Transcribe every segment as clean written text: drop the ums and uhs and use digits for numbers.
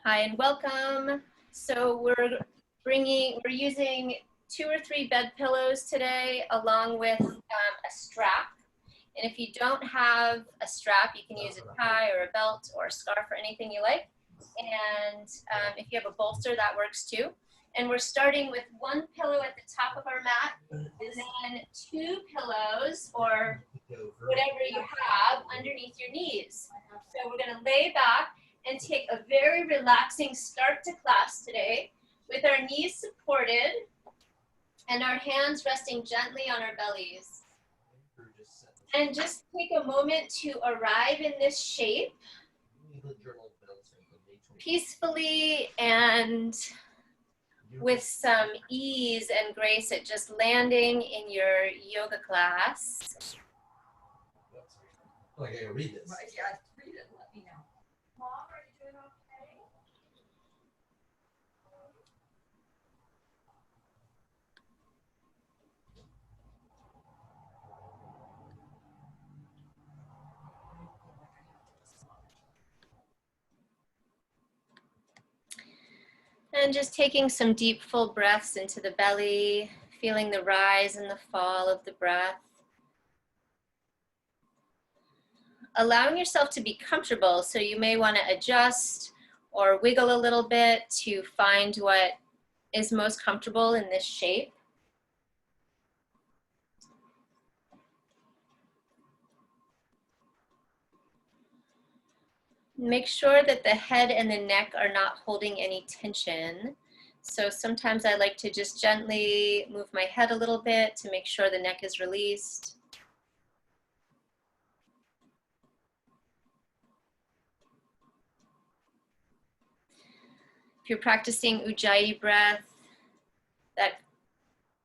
Hi and welcome. So we're using 2 or 3 bed pillows today along with a strap. And if you don't have a strap, you can use a tie or a belt or a scarf or anything you like. And if you have a bolster, that works too. And we're starting with 1 pillow at the top of our mat, and then 2 pillows or whatever you have underneath your knees. So we're going to lay back and take a very relaxing start to class today with our knees supported and our hands resting gently on our bellies. And just take a moment to arrive in this shape peacefully and with some ease and grace at just landing in your yoga class. Oh, I gotta read this. Right, yeah, read it and let me know. Mom, are you doing okay? And just taking some deep, full breaths into the belly, feeling the rise and the fall of the breath. Allowing yourself to be comfortable, so you may want to adjust or wiggle a little bit to find what is most comfortable in this shape. Make sure that the head and the neck are not holding any tension. So sometimes I like to just gently move my head a little bit to make sure the neck is released. If you're practicing Ujjayi breath, that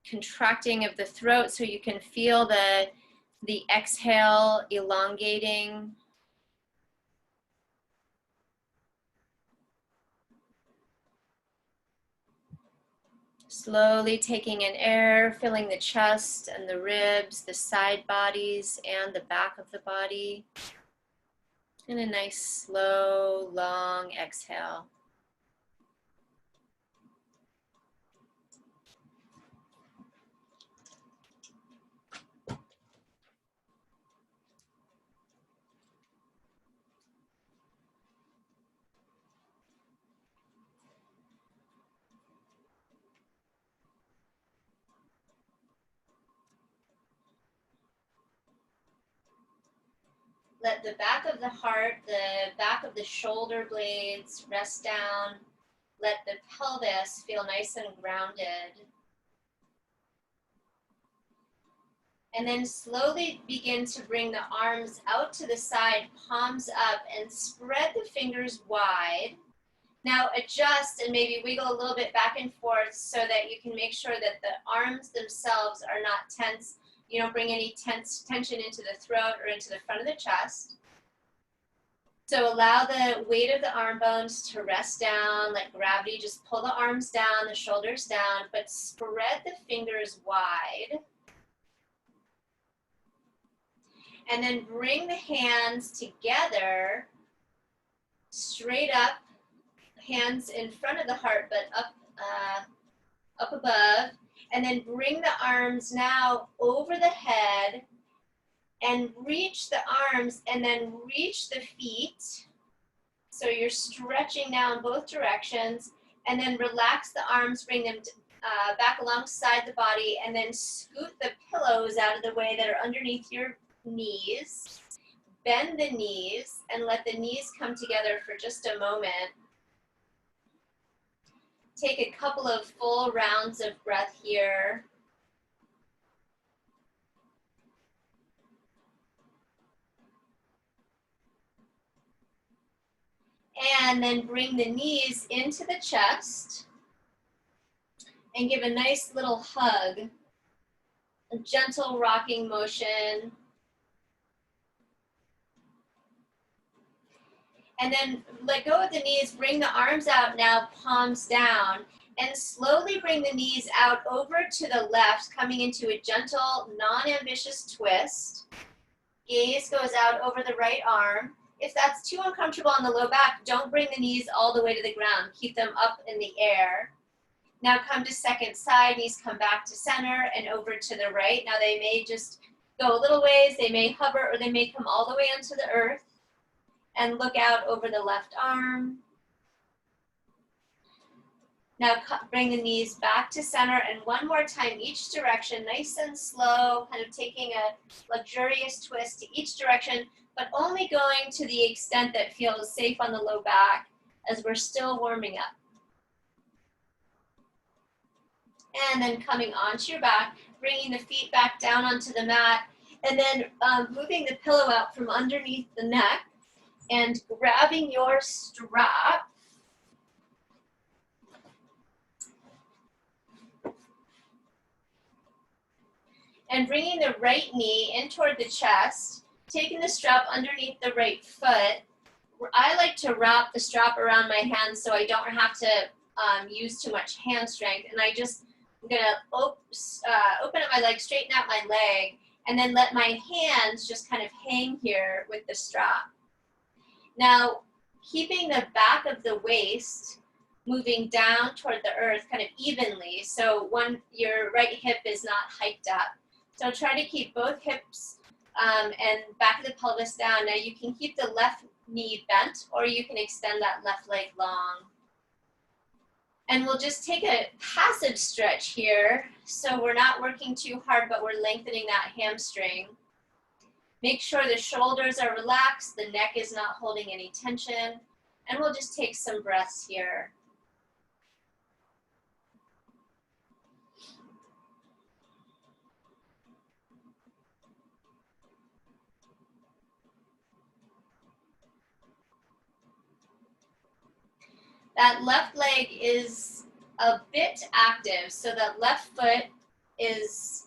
contracting of the throat so you can feel the exhale elongating. Slowly taking in air, filling the chest and the ribs, the side bodies and the back of the body. And a nice slow, long exhale. Let the back of the heart, the back of the shoulder blades rest down. Let the pelvis feel nice and grounded. And then slowly begin to bring the arms out to the side, palms up, and spread the fingers wide. Now adjust and maybe wiggle a little bit back and forth so that you can make sure that the arms themselves are not tense. You don't bring any tension into the throat or into the front of the chest. So allow the weight of the arm bones to rest down, let gravity just pull the arms down, the shoulders down, but spread the fingers wide. And then bring the hands together, straight up, hands in front of the heart, but up above. And then bring the arms now over the head and reach the arms and then reach the feet. So you're stretching now in both directions, and then relax the arms, bring them back alongside the body, and then scoot the pillows out of the way that are underneath your knees. Bend the knees and let the knees come together for just a moment. Take a couple of full rounds of breath here. And then bring the knees into the chest and give a nice little hug, a gentle rocking motion. And then let go of the knees, bring the arms out now, palms down, and slowly bring the knees out over to the left, coming into a gentle, non-ambitious twist. Gaze goes out over the right arm. If that's too uncomfortable on the low back, don't bring the knees all the way to the ground. Keep them up in the air. Now come to second side, knees come back to center and over to the right. Now they may just go a little ways, they may hover, or they may come all the way onto the earth. And look out over the left arm. Now bring the knees back to center, and one more time each direction, nice and slow, kind of taking a luxurious twist to each direction, but only going to the extent that feels safe on the low back as we're still warming up. And then coming onto your back, bringing the feet back down onto the mat, and then moving the pillow out from underneath the neck and grabbing your strap. And bringing the right knee in toward the chest, taking the strap underneath the right foot. I like to wrap the strap around my hands so I don't have to use too much hand strength. And I'm gonna open up my leg, straighten out my leg, and then let my hands just kind of hang here with the strap. Now, keeping the back of the waist moving down toward the earth kind of evenly, so your right hip is not hiked up. So try to keep both hips and back of the pelvis down. Now you can keep the left knee bent, or you can extend that left leg long. And we'll just take a passive stretch here. So we're not working too hard, but we're lengthening that hamstring. Make sure the shoulders are relaxed, the neck is not holding any tension, and we'll just take some breaths here. That left leg is a bit active, so that left foot is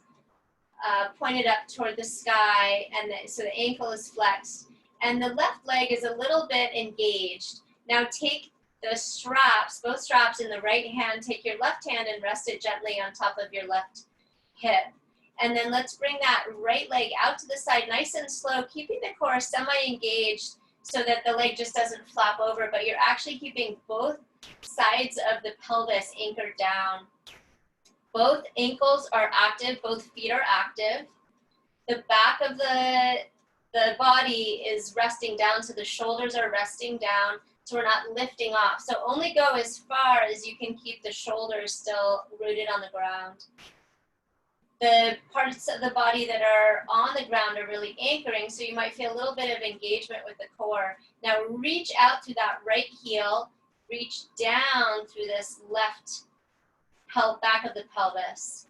pointed up toward the sky, and so the ankle is flexed, and the left leg is a little bit engaged. Now take the straps, both straps in the right hand, take your left hand and rest it gently on top of your left hip. And then let's bring that right leg out to the side, nice and slow, keeping the core semi-engaged so that the leg just doesn't flap over, but you're actually keeping both sides of the pelvis anchored down. Both ankles are active, both feet are active. The back of the body is resting down, so the shoulders are resting down, so we're not lifting off. So only go as far as you can keep the shoulders still rooted on the ground. The parts of the body that are on the ground are really anchoring, so you might feel a little bit of engagement with the core. Now reach out through that right heel, reach down through this left back of the pelvis.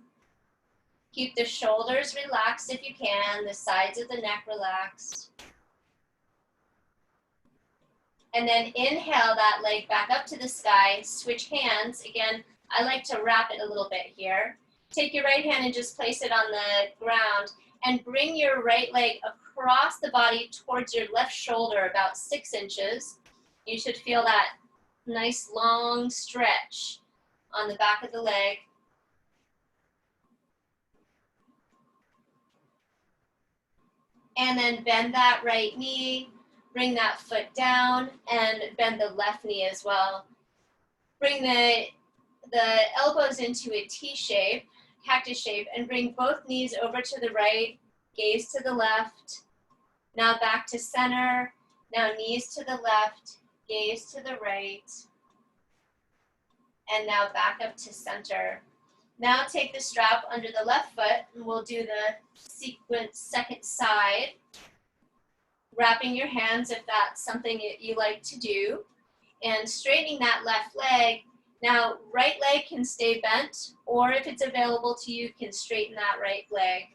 Keep the shoulders relaxed if you can, the sides of the neck relaxed. And then inhale that leg back up to the sky, switch hands. Again, I like to wrap it a little bit here. Take your right hand and just place it on the ground and bring your right leg across the body towards your left shoulder about 6 inches. You should feel that nice long stretch on the back of the leg. And then bend that right knee, bring that foot down, and bend the left knee as well. Bring the elbows into a T shape, cactus shape, and bring both knees over to the right, gaze to the left. Now back to center. Now knees to the left, gaze to the right. And now back up to center. Now take the strap under the left foot, and we'll do the sequence second side. Wrapping your hands if that's something that you like to do. And straightening that left leg. Now, right leg can stay bent, or if it's available to you, can straighten that right leg.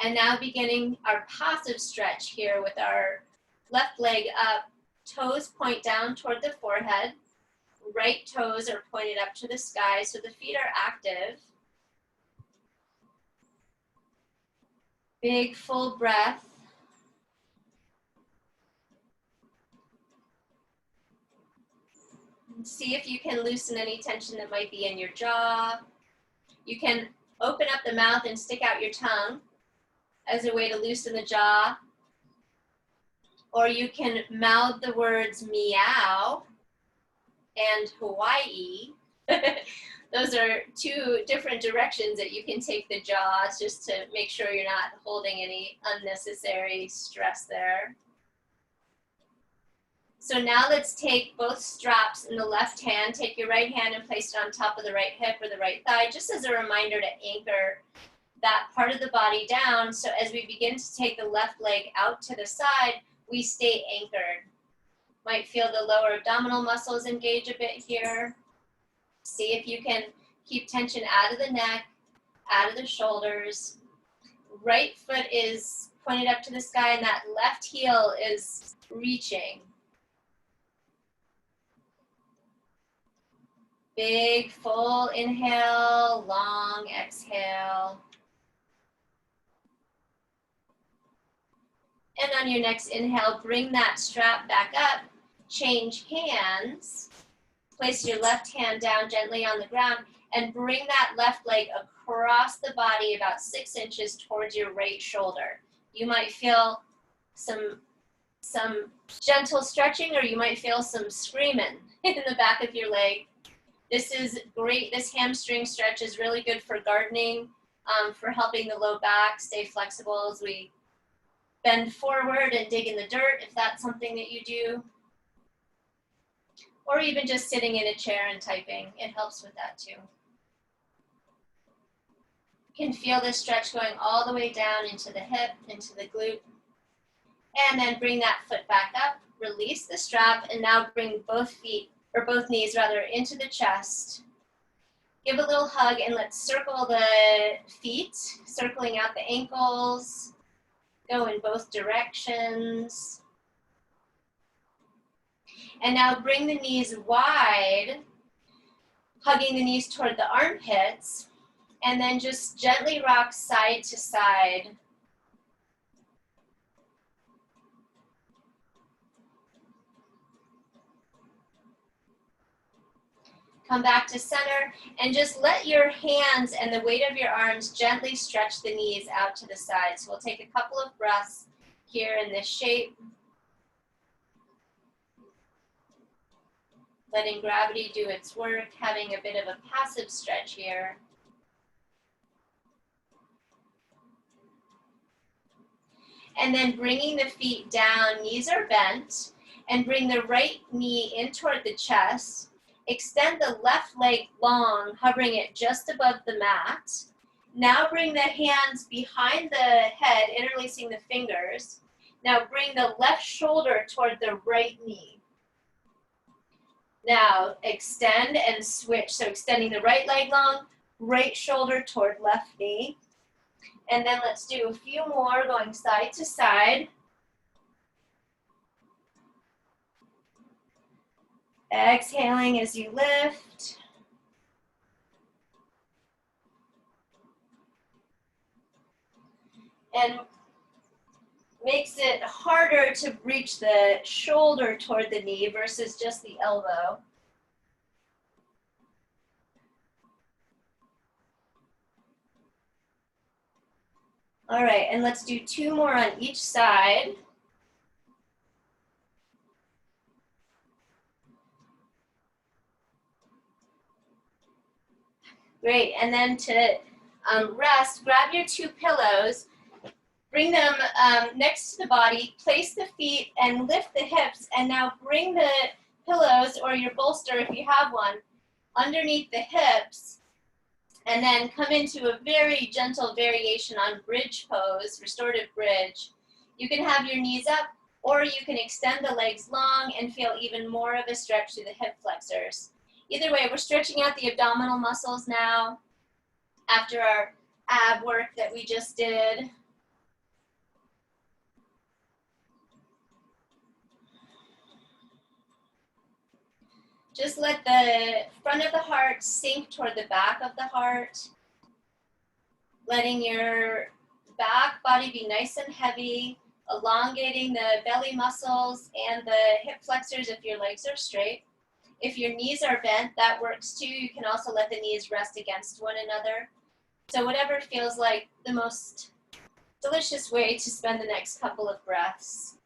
And now beginning our passive stretch here with our left leg up, toes point down toward the forehead. Right toes are pointed up to the sky, so the feet are active. Big full breath. And see if you can loosen any tension that might be in your jaw. You can open up the mouth and stick out your tongue as a way to loosen the jaw. or you can mouth the words meow and Hawaii. Those are two different directions that you can take the jaws just to make sure you're not holding any unnecessary stress there. So now let's take both straps in the left hand, take your right hand and place it on top of the right hip or the right thigh, just as a reminder to anchor that part of the body down. So as we begin to take the left leg out to the side, we stay anchored. Might feel the lower abdominal muscles engage a bit here. See if you can keep tension out of the neck, out of the shoulders. Right foot is pointed up to the sky and that left heel is reaching. Big full inhale, long exhale. And on your next inhale, bring that strap back up, change hands. Place your left hand down gently on the ground and bring that left leg across the body about 6 inches towards your right shoulder. You might feel some gentle stretching, or you might feel some screaming in the back of your leg. This is great. This hamstring stretch is really good for gardening, for helping the low back stay flexible as we bend forward and dig in the dirt, if that's something that you do. Or even just sitting in a chair and typing. It helps with that too. You can feel this stretch going all the way down into the hip, into the glute. And then bring that foot back up, release the strap, and now bring both feet, or both knees rather, into the chest. Give a little hug and let's circle the feet, circling out the ankles. Go in both directions. And now bring the knees wide, hugging the knees toward the armpits, and then just gently rock side to side. Come back to center and just let your hands and the weight of your arms gently stretch the knees out to the side. So we'll take a couple of breaths here in this shape. Letting gravity do its work, having a bit of a passive stretch here. And then bringing the feet down, knees are bent, and bring the right knee in toward the chest. Extend the left leg long, hovering it just above the mat. Now bring the hands behind the head, interlacing the fingers. Now bring the left shoulder toward the right knee. Now extend and switch. So extending the right leg long, right shoulder toward left knee. And then let's do a few more going side to side. Exhaling as you lift. And makes it harder to reach the shoulder toward the knee versus just the elbow. All right, and let's do 2 more on each side. Great, and then to rest, grab your 2 pillows, bring them next to the body, place the feet and lift the hips, and now bring the pillows or your bolster, if you have one, underneath the hips, and then come into a very gentle variation on bridge pose, restorative bridge. You can have your knees up, or you can extend the legs long and feel even more of a stretch through the hip flexors. Either way, we're stretching out the abdominal muscles now after our ab work that we just did. Just let the front of the heart sink toward the back of the heart. Letting your back body be nice and heavy, elongating the belly muscles and the hip flexors if your legs are straight. If your knees are bent, that works too. You can also let the knees rest against one another. So whatever feels like the most delicious way to spend the next couple of breaths.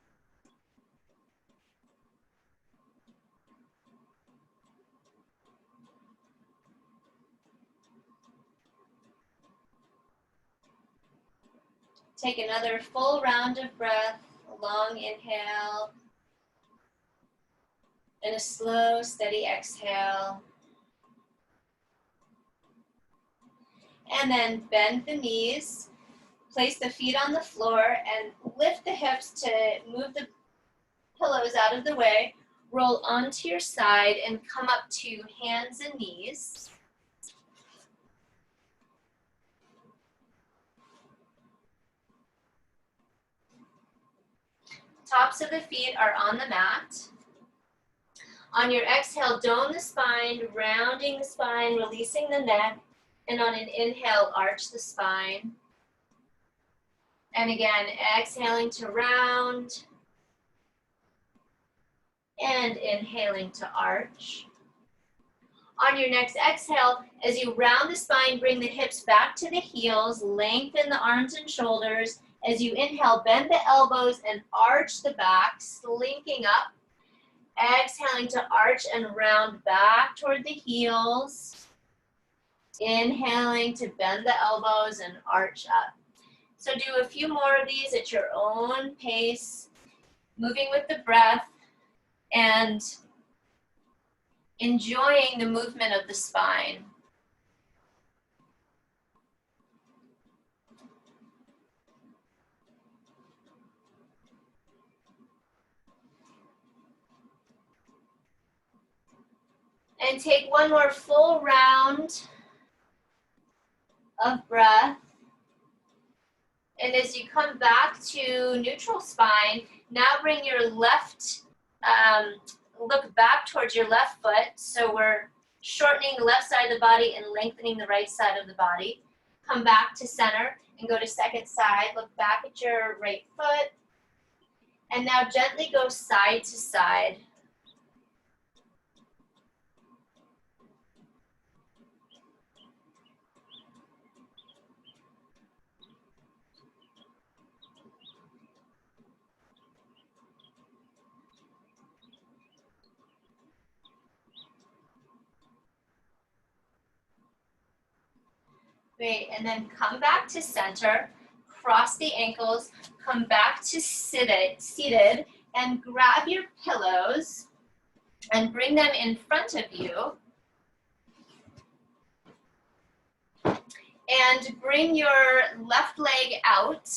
Take another full round of breath, a long inhale, and a slow, steady exhale. And then bend the knees, place the feet on the floor, and lift the hips to move the pillows out of the way. Roll onto your side and come up to hands and knees. Tops of the feet are on the mat. On your exhale, dome the spine, rounding the spine, releasing the neck. And on an inhale, arch the spine. And again, exhaling to round. And inhaling to arch. On your next exhale, as you round the spine, bring the hips back to the heels, lengthen the arms and shoulders. As you inhale, bend the elbows and arch the back, slinking up. Exhaling to arch and round back toward the heels. Inhaling to bend the elbows and arch up. So do a few more of these at your own pace, moving with the breath and enjoying the movement of the spine. And take one more full round of breath. And as you come back to neutral spine, now bring your left, look back towards your left foot. So we're shortening the left side of the body and lengthening the right side of the body. Come back to center and go to second side. Look back at your right foot. And now gently go side to side. Great, and then come back to center, cross the ankles, come back to seated, and grab your pillows and bring them in front of you. And bring your left leg out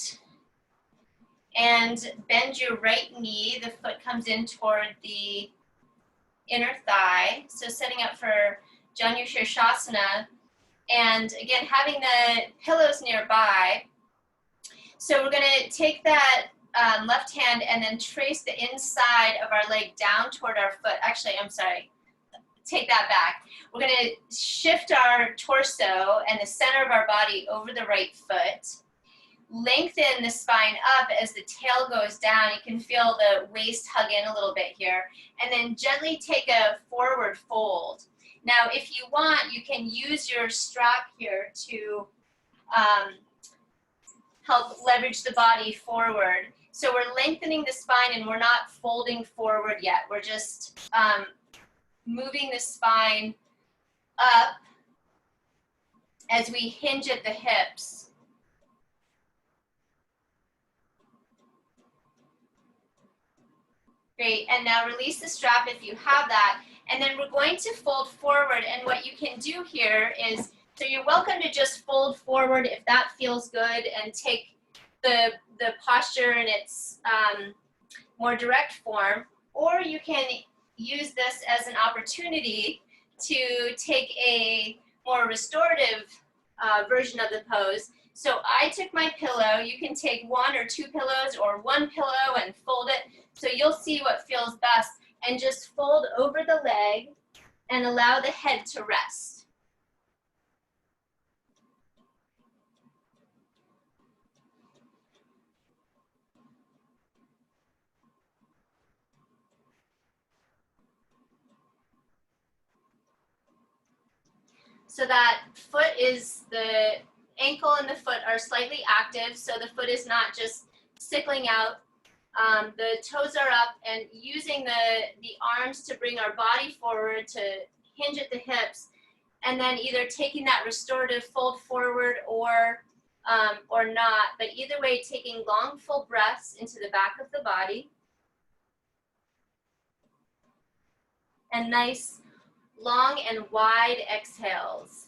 and bend your right knee. The foot comes in toward the inner thigh. So setting up for Janu Shirshasana. And again, having the pillows nearby. So we're gonna take that left hand and then trace the inside of our leg down toward our foot. Actually, I'm sorry, take that back. We're gonna shift our torso and the center of our body over the right foot. Lengthen the spine up as the tail goes down. You can feel the waist hug in a little bit here. And then gently take a forward fold. Now, if you want, you can use your strap here to help leverage the body forward. So we're lengthening the spine and we're not folding forward yet. We're just moving the spine up as we hinge at the hips. Great, and now release the strap if you have that. And then we're going to fold forward, and what you can do here is, so you're welcome to just fold forward if that feels good and take the posture in its more direct form, or you can use this as an opportunity to take a more restorative version of the pose. So I took my pillow. You can take one or two pillows or one pillow and fold it. So you'll see what feels best. And just fold over the leg and allow the head to rest. So that foot is, the ankle and the foot are slightly active, so the foot is not just sickling out. The toes are up, and using the arms to bring our body forward to hinge at the hips, and then either taking that restorative fold forward or or not, but either way, taking long, full breaths into the back of the body. And nice, long and wide exhales.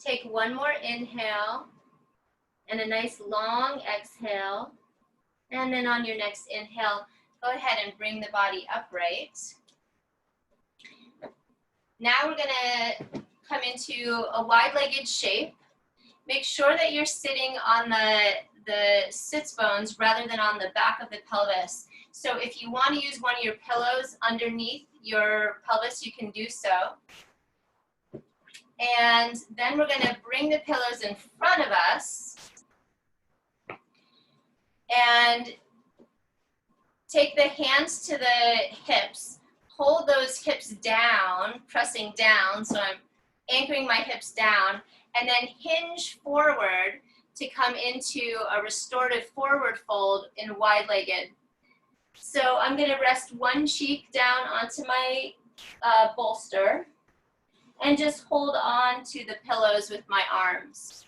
Take one more inhale and a nice long exhale. And then on your next inhale, go ahead and bring the body upright. Now we're gonna come into a wide-legged shape. Make sure that you're sitting on the sits bones rather than on the back of the pelvis. So if you want to use one of your pillows underneath your pelvis, you can do so. And then we're going to bring the pillows in front of us and take the hands to the hips. Hold those hips down, pressing down, so I'm anchoring my hips down, and then hinge forward to come into a restorative forward fold in wide-legged. So I'm going to rest one cheek down onto my bolster and just hold on to the pillows with my arms.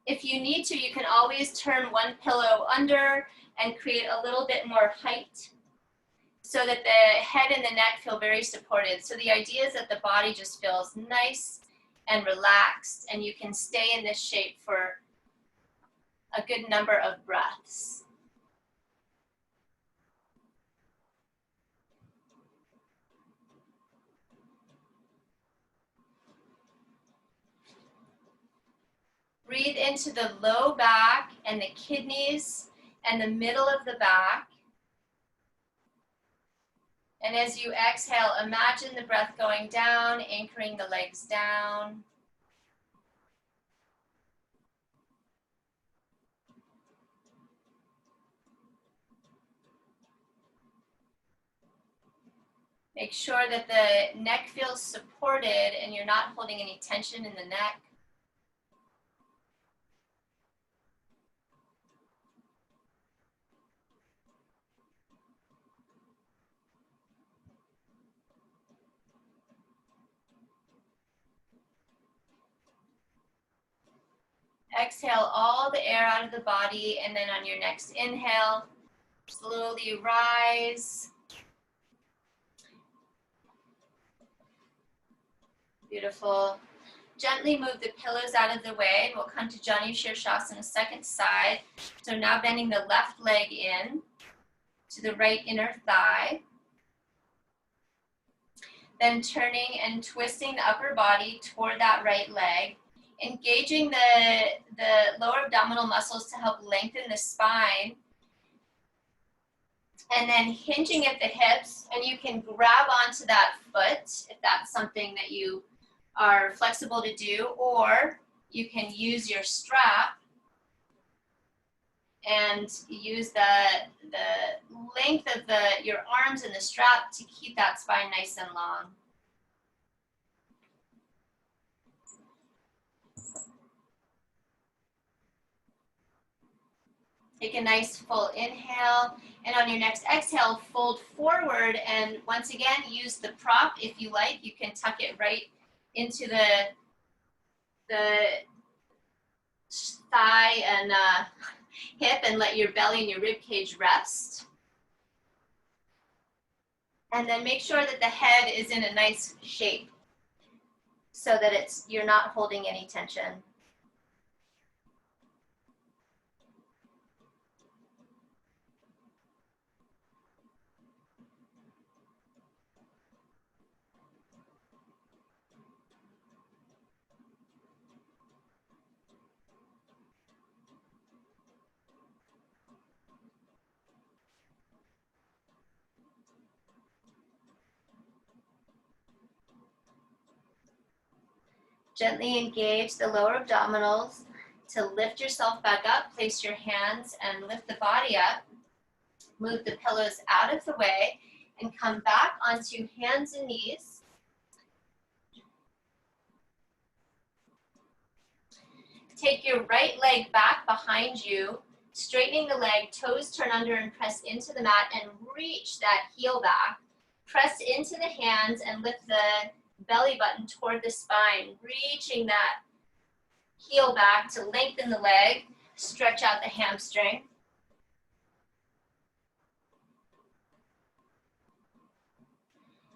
If you need to, you can always turn one pillow under and create a little bit more height so that the head and the neck feel very supported. So the idea is that the body just feels nice and relaxed, and you can stay in this shape for a good number of breaths. Breathe into the low back and the kidneys and the middle of the back. And as you exhale, imagine the breath going down, anchoring the legs down. Make sure that the neck feels supported and you're not holding any tension in the neck. Exhale all the air out of the body, and then on your next inhale, slowly rise. Beautiful. Gently move the pillows out of the way, and we'll come to Janu Shirshasana, second side. So now bending the left leg in to the right inner thigh. Then turning and twisting the upper body toward that right leg. Engaging the lower abdominal muscles to help lengthen the spine. And then hinging at the hips, and you can grab onto that foot if that's something that you are flexible to do, or you can use your strap and use the length of your arms and the strap to keep that spine nice and long. Take a nice full inhale, and on your next exhale, fold forward, and once again, use the prop if you like. You can tuck it right into the thigh and hip and let your belly and your rib cage rest. And then make sure that the head is in a nice shape so that you're not holding any tension. Gently engage the lower abdominals to lift yourself back up. Place your hands and lift the body up. Move the pillows out of the way and come back onto hands and knees. Take your right leg back behind you straightening the leg, toes turn under and press into the mat and reach that heel back. Press into the hands and lift the belly button toward the spine, reaching that heel back to lengthen the leg, stretch out the hamstring.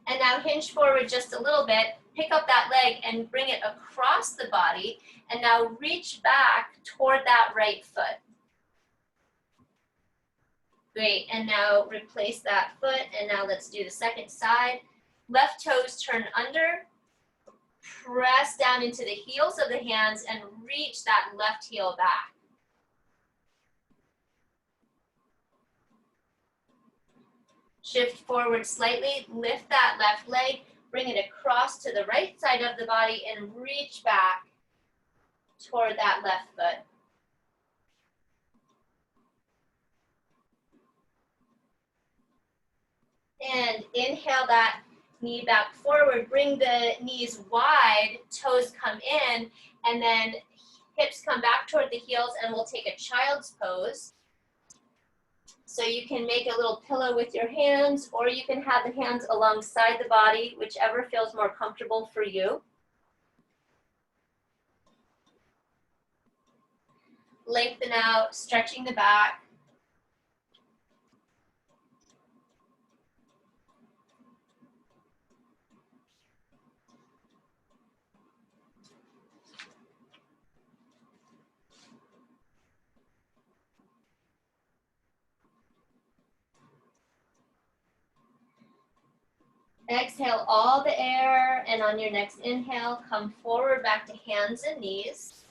And now hinge forward just a little bit, pick up that leg and bring it across the body, and now reach back toward that right foot. Great, and now replace that foot, and now let's do the second side. Left toes turn under, press down into the heels of the hands and reach that left heel back. Shift forward slightly, lift that left leg, bring it across to the right side of the body and reach back toward that left foot. And inhale that knee back forward, bring the knees wide, toes come in, and then hips come back toward the heels, and we'll take a child's pose. So you can make a little pillow with your hands, or you can have the hands alongside the body, whichever feels more comfortable for you. Lengthen out, stretching the back. Exhale all the air, and on your next inhale, come forward back to hands and knees.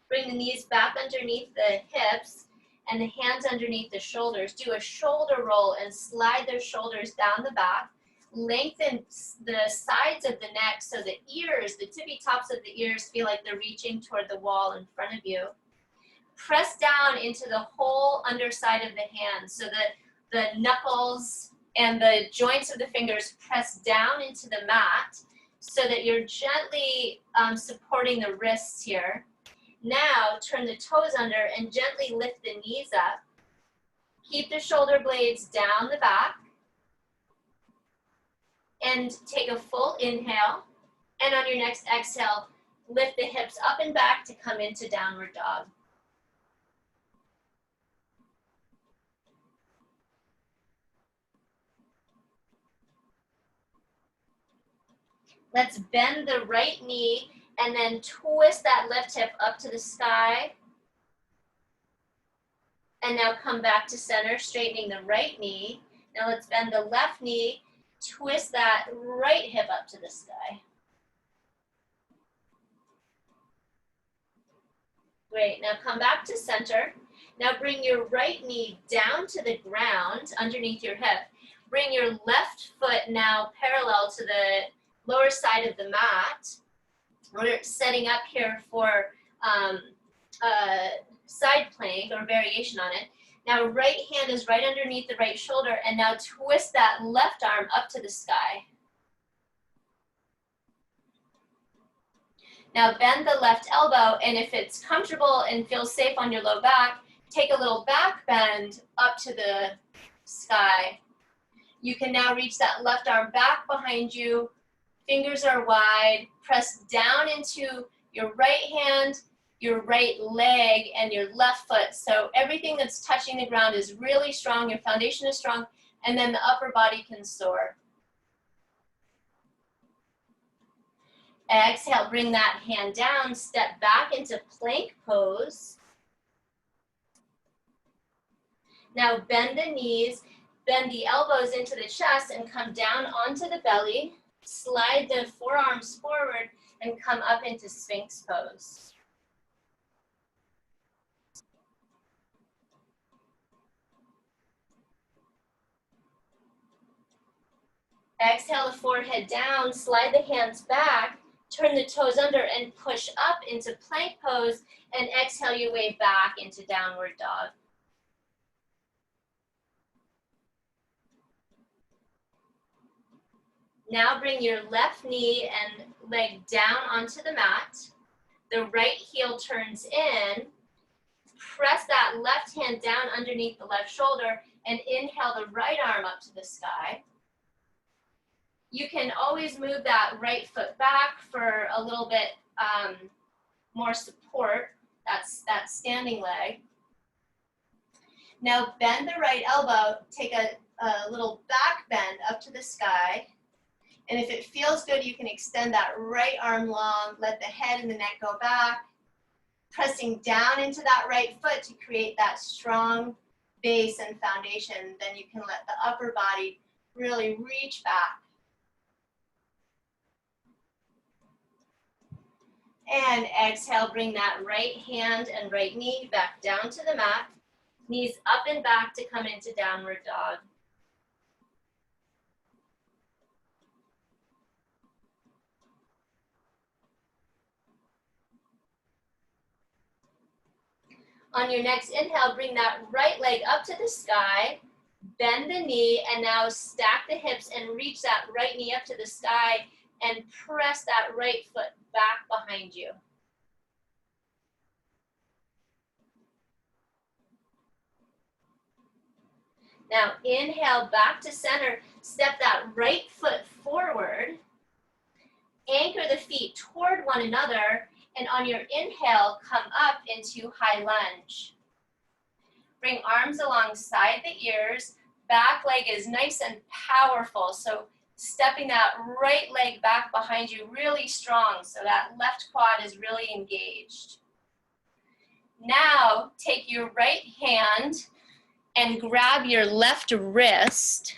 Bring the knees back underneath the hips and the hands underneath the shoulders. Do a shoulder roll and slide those shoulders down the back. Lengthen the sides of the neck so the ears, the tippy tops of the ears, feel like they're reaching toward the wall in front of you. Press down into the whole underside of the hands so that the knuckles and the joints of the fingers press down into the mat so that you're gently supporting the wrists here. Now turn the toes under and gently lift the knees up. Keep the shoulder blades down the back. And take a full inhale. And on your next exhale, lift the hips up and back to come into downward dog. Let's bend the right knee and then twist that left hip up to the sky. And now come back to center, straightening the right knee. Now let's bend the left knee, twist that right hip up to the sky. Great, now come back to center. Now bring your right knee down to the ground underneath your hip. Bring your left foot now parallel to the lower side of the mat. We're setting up here for side plank or variation on it. Now right hand is right underneath the right shoulder, and now twist that left arm up to the sky. Now bend the left elbow, and if it's comfortable and feels safe on your low back, take a little back bend up to the sky. You can now reach that left arm back behind you. Fingers are wide. Press down into your right hand, your right leg, and your left foot. So everything that's touching the ground is really strong. Your foundation is strong, and then the upper body can soar. Exhale, bring that hand down, step back into plank pose. Now bend the knees, bend the elbows into the chest and come down onto the belly. Slide the forearms forward and come up into Sphinx pose. Exhale the forehead down, slide the hands back, turn the toes under and push up into plank pose, and exhale your way back into downward dog. Now bring your left knee and leg down onto the mat. The right heel turns in. Press that left hand down underneath the left shoulder and inhale the right arm up to the sky. You can always move that right foot back for a little bit more support. That's that standing leg. Now bend the right elbow, take a little back bend up to the sky. And if it feels good, you can extend that right arm long, let the head and the neck go back, pressing down into that right foot to create that strong base and foundation. Then you can let the upper body really reach back. And exhale, bring that right hand and right knee back down to the mat. Knees up and back to come into downward dog. On your next inhale, bring that right leg up to the sky, bend the knee, and now stack the hips and reach that right knee up to the sky and press that right foot back behind you. Now inhale back to center, step that right foot forward, anchor the feet toward one another, and on your inhale, come up into high lunge. Bring arms alongside the ears, back leg is nice and powerful, so stepping that right leg back behind you really strong, so that left quad is really engaged. Now take your right hand and grab your left wrist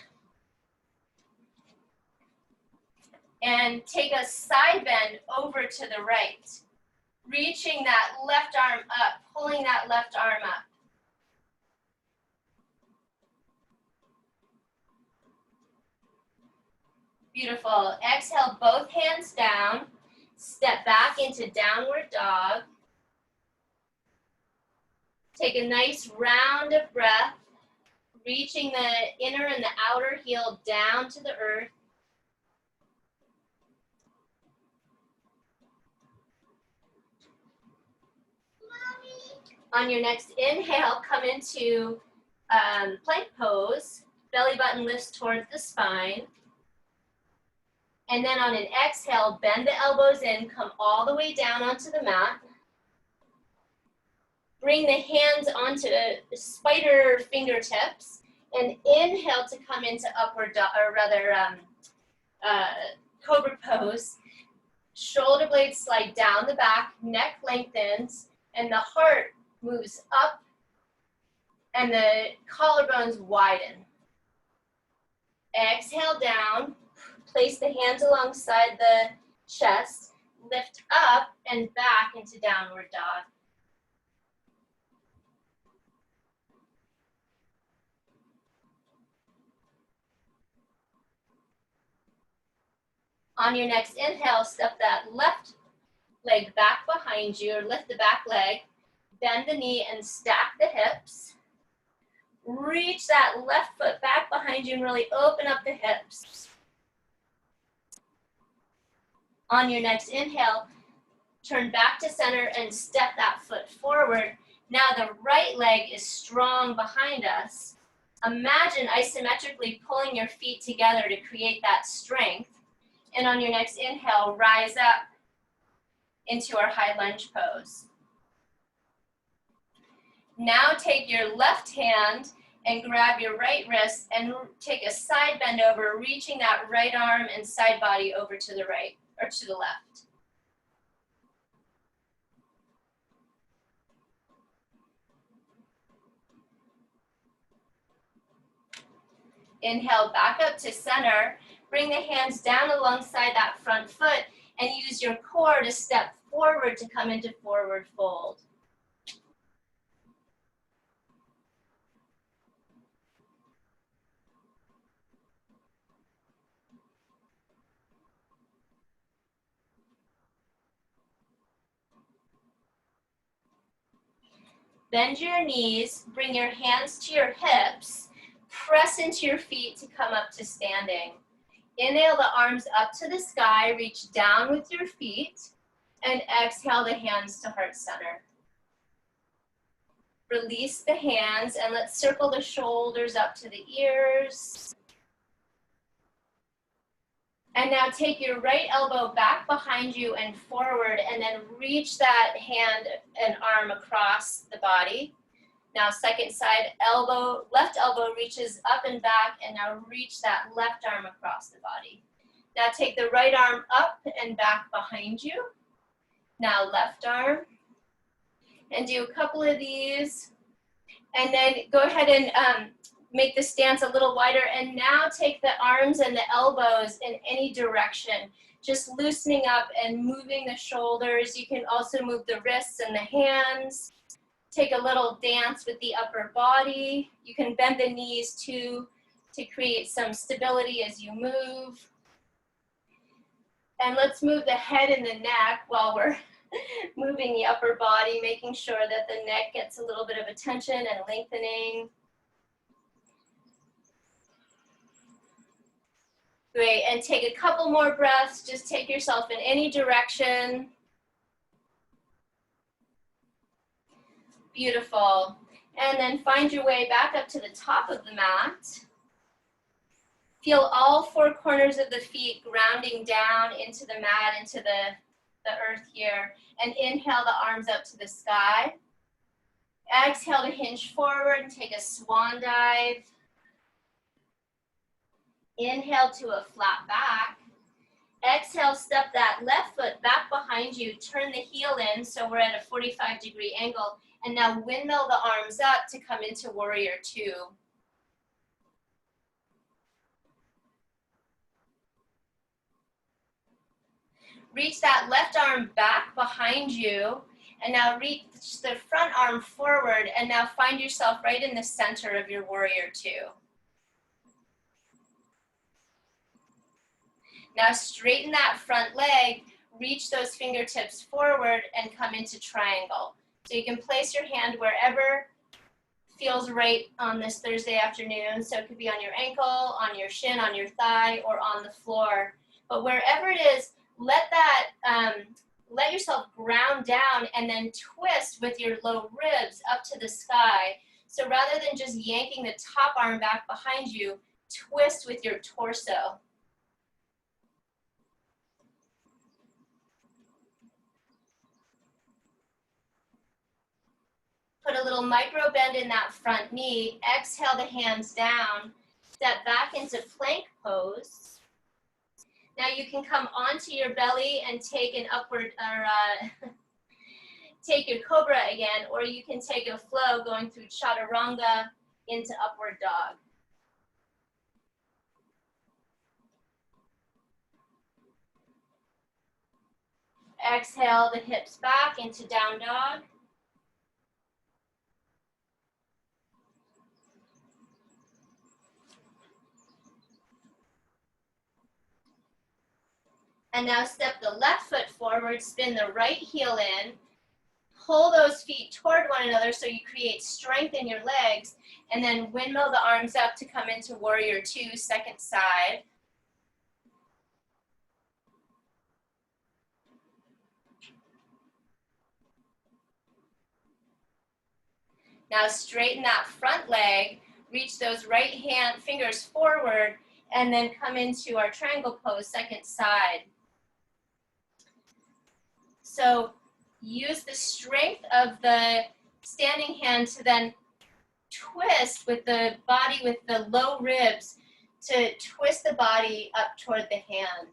and take a side bend over to the right, reaching that left arm up, pulling that left arm up. Beautiful. Exhale, both hands down. Step back into downward dog. Take a nice round of breath, reaching the inner and the outer heel down to the earth. On your next inhale, come into plank pose. Belly button lifts towards the spine. And then on an exhale, bend the elbows in, come all the way down onto the mat. Bring the hands onto spider fingertips and inhale to come into upward dog, or rather cobra pose. Shoulder blades slide down the back, neck lengthens, and the heart moves up and the collarbones widen. Exhale down, place the hands alongside the chest, lift up and back into downward dog. On your next inhale, step that left leg back behind you, or lift the back leg, bend the knee and stack the hips. Reach that left foot back behind you and really open up the hips. On your next inhale, turn back to center and step that foot forward. Now the right leg is strong behind us. Imagine isometrically pulling your feet together to create that strength. And on your next inhale, rise up into our high lunge pose. Now take your left hand and grab your right wrist and take a side bend over, reaching that right arm and side body over to the right or to the left. Inhale back up to center. Bring the hands down alongside that front foot and use your core to step forward to come into forward fold. Bend your knees, bring your hands to your hips, press into your feet to come up to standing. Inhale the arms up to the sky, reach down with your feet, and exhale the hands to heart center. Release the hands and let's circle the shoulders up to the ears. And now take your right elbow back behind you and forward, and then reach that hand and arm across the body. Now second side, left elbow reaches up and back, and now reach that left arm across the body. Now take the right arm up and back behind you. Now left arm. And do a couple of these. And then go ahead and make the stance a little wider, and now take the arms and the elbows in any direction, just loosening up and moving the shoulders. You can also move the wrists and the hands. Take a little dance with the upper body. You can bend the knees too to create some stability as you move. And let's move the head and the neck while we're moving the upper body, making sure that the neck gets a little bit of attention and lengthening. Great, and take a couple more breaths. Just take yourself in any direction. Beautiful. And then find your way back up to the top of the mat. Feel all four corners of the feet grounding down into the mat, into the earth here. And inhale the arms up to the sky. Exhale to hinge forward and take a swan dive. Inhale to a flat back. Exhale, step that left foot back behind you. Turn the heel in so we're at a 45-degree angle. And now windmill the arms up to come into warrior two. Reach that left arm back behind you. And now reach the front arm forward. And now find yourself right in the center of your warrior two. Now straighten that front leg, reach those fingertips forward and come into triangle. So you can place your hand wherever feels right on this Thursday afternoon. So it could be on your ankle, on your shin, on your thigh, or on the floor. But wherever it is, let yourself ground down and then twist with your low ribs up to the sky. So rather than just yanking the top arm back behind you, twist with your torso. Put a little micro bend in that front knee. Exhale the hands down. Step back into plank pose. Now you can come onto your belly and take an upward, or take your cobra again, or you can take a flow going through chaturanga into upward dog. Exhale the hips back into down dog. And now step the left foot forward, spin the right heel in, pull those feet toward one another so you create strength in your legs, and then windmill the arms up to come into warrior two, second side. Now straighten that front leg, reach those right hand fingers forward, and then come into our triangle pose, second side. So use the strength of the standing hand to then twist with the body, with the low ribs, to twist the body up toward the hand.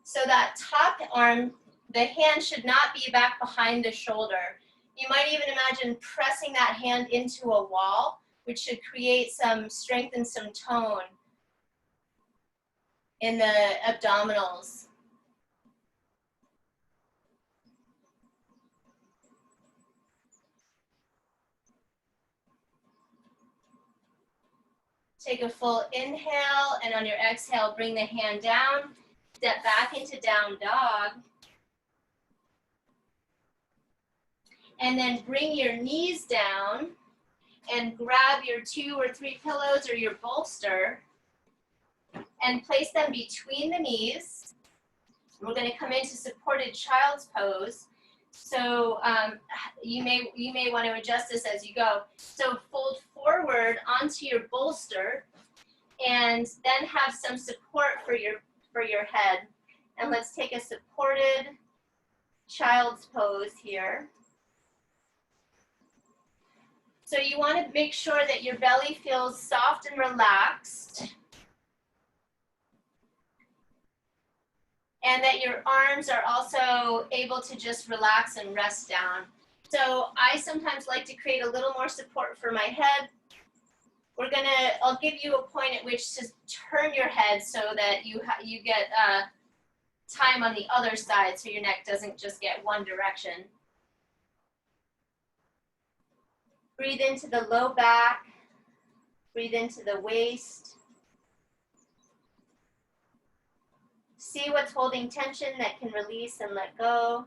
So that top arm, the hand should not be back behind the shoulder. You might even imagine pressing that hand into a wall, which should create some strength and some tone in the abdominals. Take a full inhale, and on your exhale, bring the hand down. Step back into down dog. And then bring your knees down and grab your 2 or 3 pillows or your bolster and place them between the knees. We're going to come into supported child's pose. So you may want to adjust this as you go. So fold forward onto your bolster, and then have some support for your head. And let's take a supported child's pose here. So you want to make sure that your belly feels soft and relaxed, and that your arms are also able to just relax and rest down. So I sometimes like to create a little more support for my head. I'll give you a point at which to turn your head so that you get time on the other side, so your neck doesn't just get one direction. Breathe into the low back, breathe into the waist. See what's holding tension that can release and let go.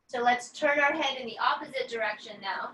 So let's turn our head in the opposite direction now.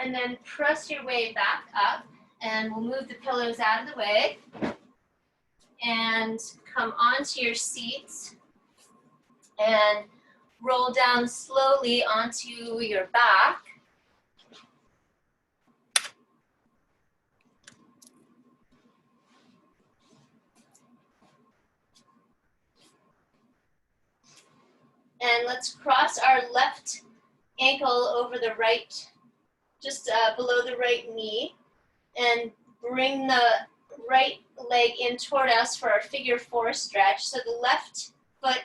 And then press your way back up, and we'll move the pillows out of the way and come onto your seats and roll down slowly onto your back. And let's cross our left ankle over the right, just below the right knee, and bring the right leg in toward us for our figure 4 stretch. So the left foot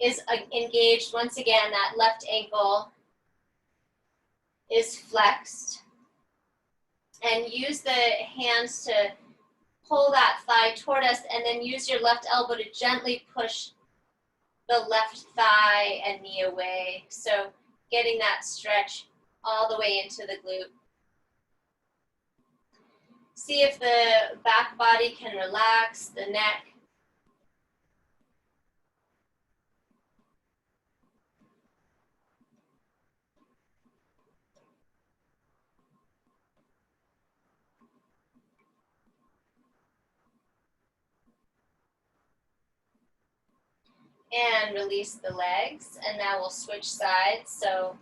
is engaged. Once again, that left ankle is flexed. And use the hands to pull that thigh toward us, and then use your left elbow to gently push the left thigh and knee away. So getting that stretch all the way into the glute. See if the back body can relax, the neck. And release the legs, and now we'll switch sides. So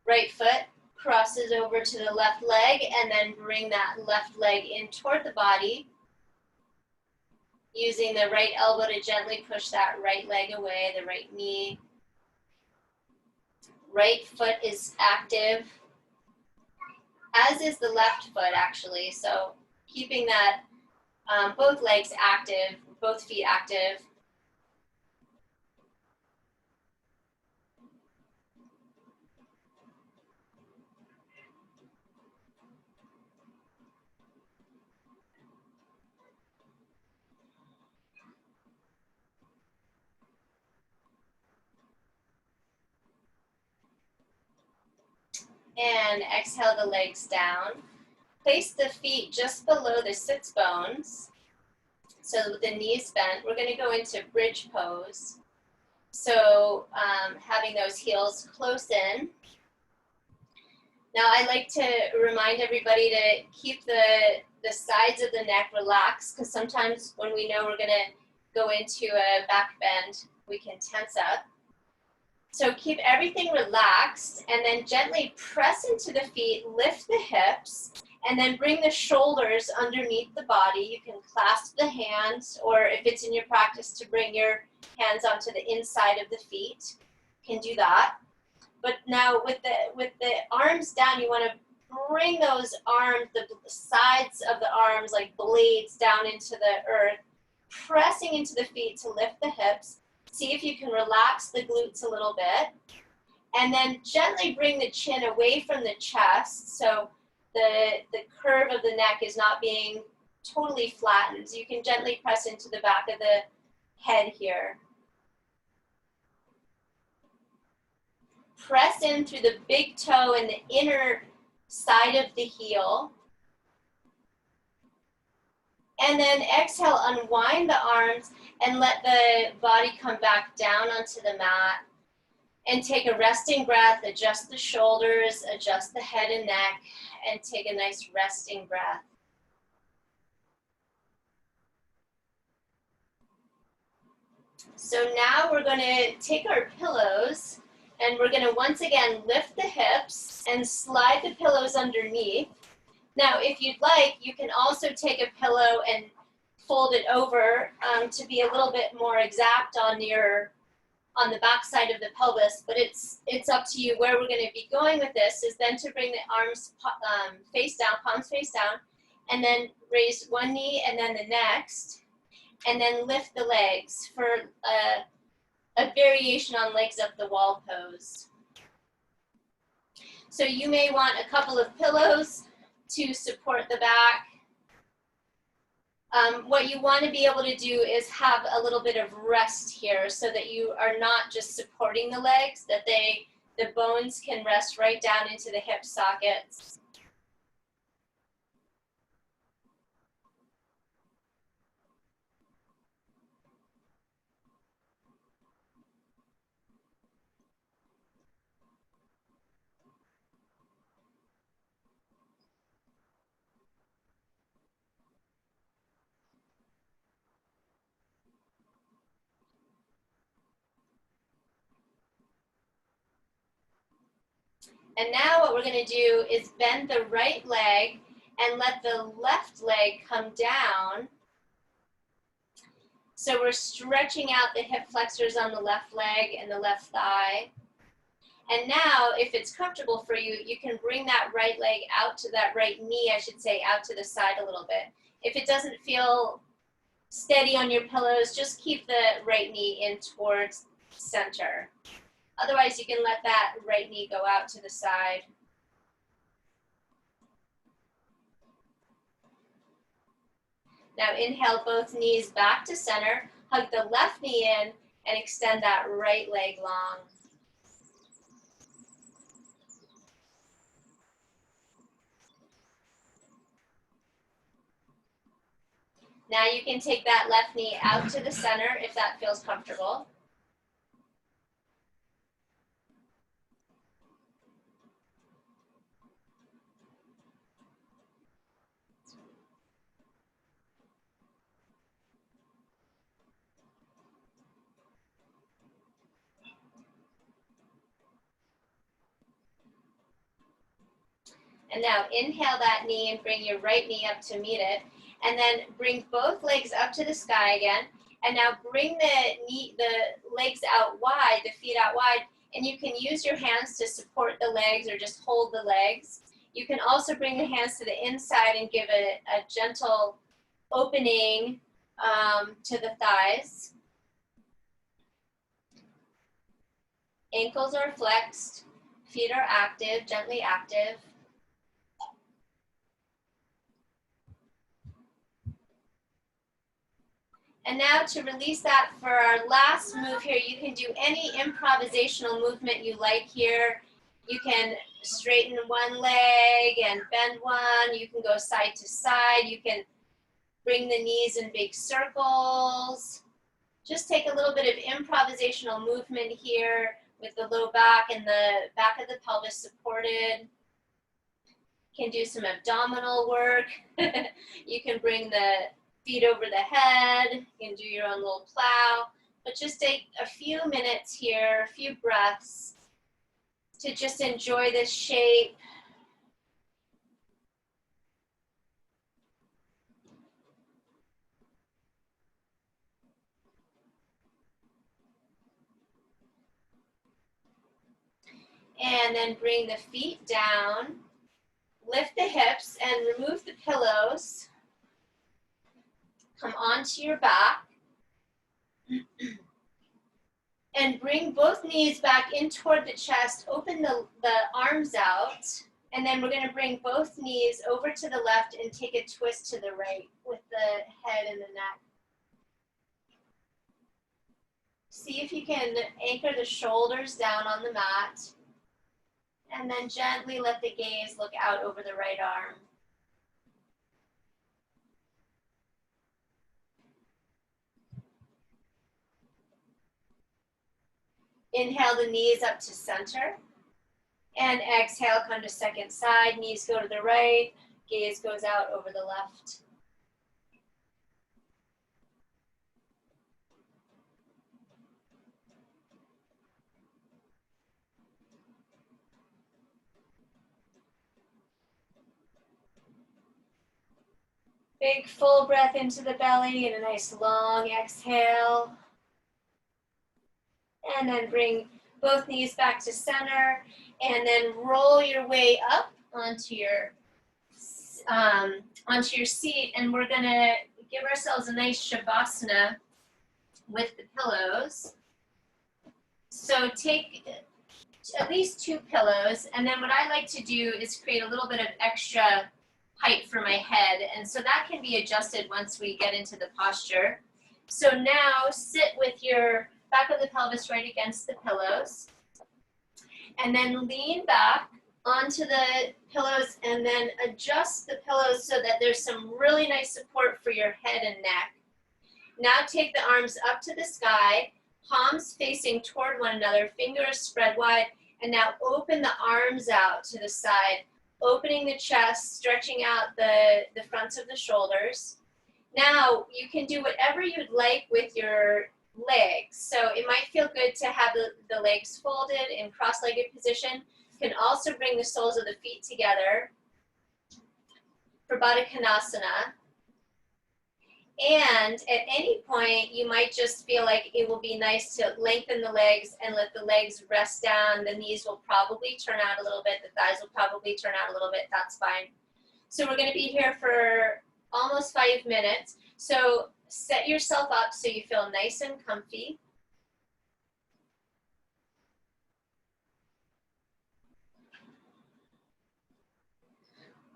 right foot crosses over to the left leg, and then bring that left leg in toward the body, using the right elbow to gently push that right leg away, the right knee. Right foot is active, as is the left foot actually. So keeping that both legs active, both feet active. And exhale the legs down. Place the feet just below the sits bones. So with the knees bent, we're going to go into bridge pose. So having those heels close in. Now I like to remind everybody to keep the sides of the neck relaxed, because sometimes when we know we're going to go into a back bend, we can tense up. So keep everything relaxed, and then gently press into the feet, lift the hips, And then bring the shoulders underneath the body. You can clasp the hands, or if it's in your practice to bring your hands onto the inside of the feet, you can do that. But now with the arms down, you want to bring those arms, the sides of the arms like blades down into the earth, pressing into the feet to lift the hips. See if you can relax the glutes a little bit. And then gently bring the chin away from the chest, so the curve of the neck is not being totally flattened. You can gently press into the back of the head here. Press in through the big toe and the inner side of the heel. And then exhale, unwind the arms and let the body come back down onto the mat. And take a resting breath, adjust the shoulders, adjust the head and neck, and take a nice resting breath. So now we're going to take our pillows and we're going to once again lift the hips and slide the pillows underneath. Now, if you'd like, you can also take a pillow and fold it over to be a little bit more exact on the back side of the pelvis, but it's up to you. Where we're going to be going with this is then to bring the arms face down, palms face down, and then raise one knee and then the next, and then lift the legs for a variation on legs up the wall pose. So you may want a couple of pillows to support the back. What you want to be able to do is have a little bit of rest here so that you are not just supporting the legs, that the bones can rest right down into the hip sockets. And now what we're going to do is bend the right leg and let the left leg come down. So we're stretching out the hip flexors on the left leg and the left thigh. And now, if it's comfortable for you, you can bring that right leg out to that right knee, I should say, out to the side a little bit. If it doesn't feel steady on your pillows, just keep the right knee in towards center. Otherwise, you can let that right knee go out to the side. Now inhale both knees back to center, hug the left knee in, and extend that right leg long. Now you can take that left knee out to the center if that feels comfortable. And now inhale that knee and bring your right knee up to meet it. And then bring both legs up to the sky again. And now bring the legs out wide, the feet out wide. And you can use your hands to support the legs or just hold the legs. You can also bring the hands to the inside and give it a gentle opening to the thighs. Ankles are flexed, feet are active, gently active. And now to release that for our last move here, you can do any improvisational movement you like here. You can straighten one leg and bend one. You can go side to side. You can bring the knees in big circles. Just take a little bit of improvisational movement here with the low back and the back of the pelvis supported. You can do some abdominal work. You can bring the feet over the head. You can do your own little plow. But just take a few minutes here, a few breaths to just enjoy this shape. And then bring the feet down, lift the hips and remove the pillows. Come onto your back. And bring both knees back in toward the chest. Open the arms out. And then we're going to bring both knees over to the left and take a twist to the right with the head and the neck. See if you can anchor the shoulders down on the mat. And then gently let the gaze look out over the right arm. Inhale the knees up to center. And exhale, come to second side. Knees go to the right. Gaze goes out over the left. Big full breath into the belly and a nice long exhale. And then bring both knees back to center. And then roll your way up onto your seat. And we're going to give ourselves a nice shavasana with the pillows. So take at least 2 pillows. And then what I like to do is create a little bit of extra height for my head, and so that can be adjusted once we get into the posture. So now sit with your back of the pelvis right against the pillows, and then lean back onto the pillows and then adjust the pillows so that there's some really nice support for your head and neck. Now take the arms up to the sky, palms facing toward one another, fingers spread wide, and now open the arms out to the side, opening the chest, stretching out the fronts of the shoulders. Now, you can do whatever you'd like with your legs. So it might feel good to have the legs folded in cross-legged position. You can also bring the soles of the feet together for Baddha Konasana. And at any point, you might just feel like it will be nice to lengthen the legs and let the legs rest down. The knees will probably turn out a little bit. The thighs will probably turn out a little bit. That's fine. So we're going to be here for almost 5 minutes. So set yourself up so you feel nice and comfy.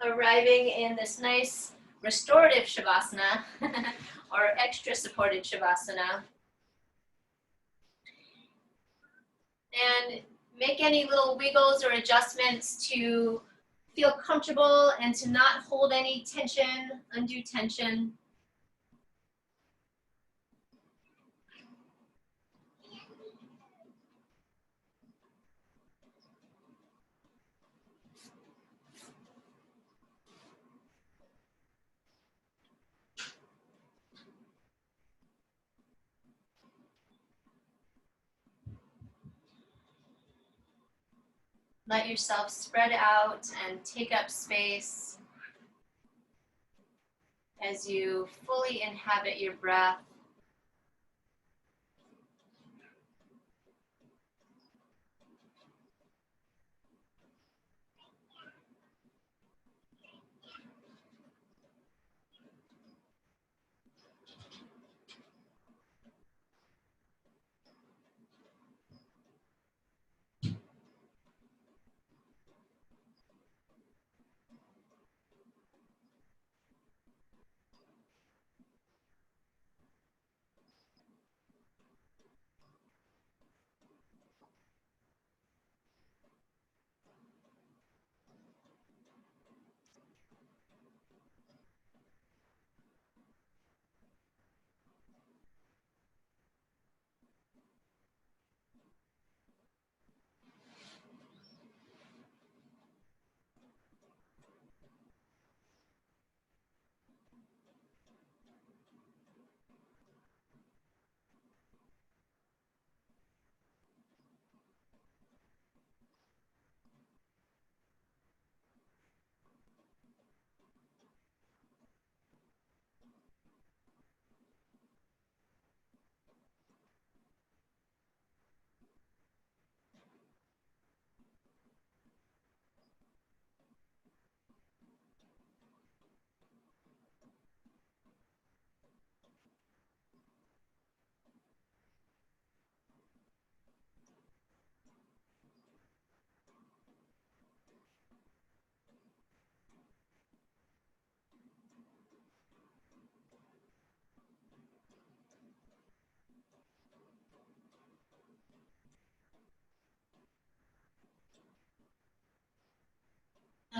Arriving in this nice restorative shavasana or extra supported shavasana. And make any little wiggles or adjustments to feel comfortable and to not hold any tension, undue tension. Let yourself spread out and take up space as you fully inhabit your breath.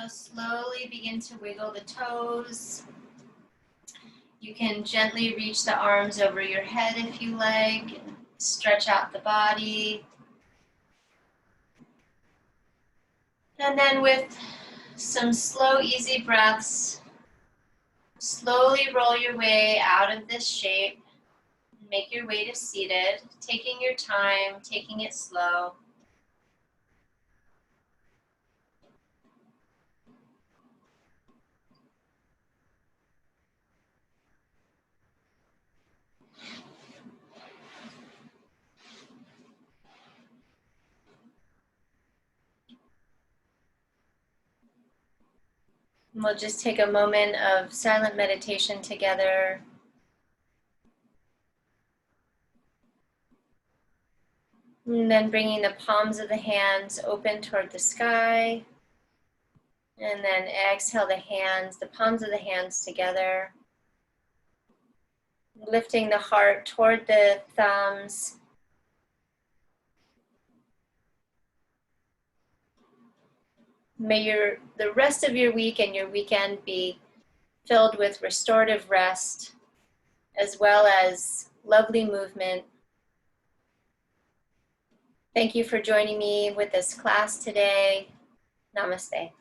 So slowly begin to wiggle the toes. You can gently reach the arms over your head if you like. Stretch out the body. And then with some slow, easy breaths, slowly roll your way out of this shape. Make your way to seated, taking your time, taking it slow. And we'll just take a moment of silent meditation together. And then bringing the palms of the hands open toward the sky. And then exhale the palms of the hands together. Lifting the heart toward the thumbs. May the rest of your week and your weekend be filled with restorative rest, as well as lovely movement. Thank you for joining me with this class today. Namaste.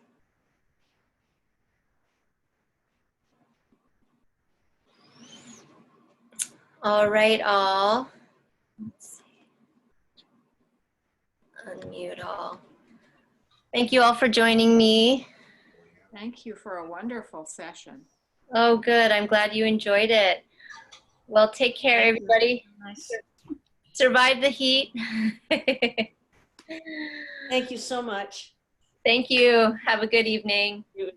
All right, all. Let's see. Unmute all. Thank you all for joining me. Thank you for a wonderful session. Oh, good. I'm glad you enjoyed it. Well, take care, everybody. Nice. Survive the heat. Thank you so much. Thank you. Have a good evening. You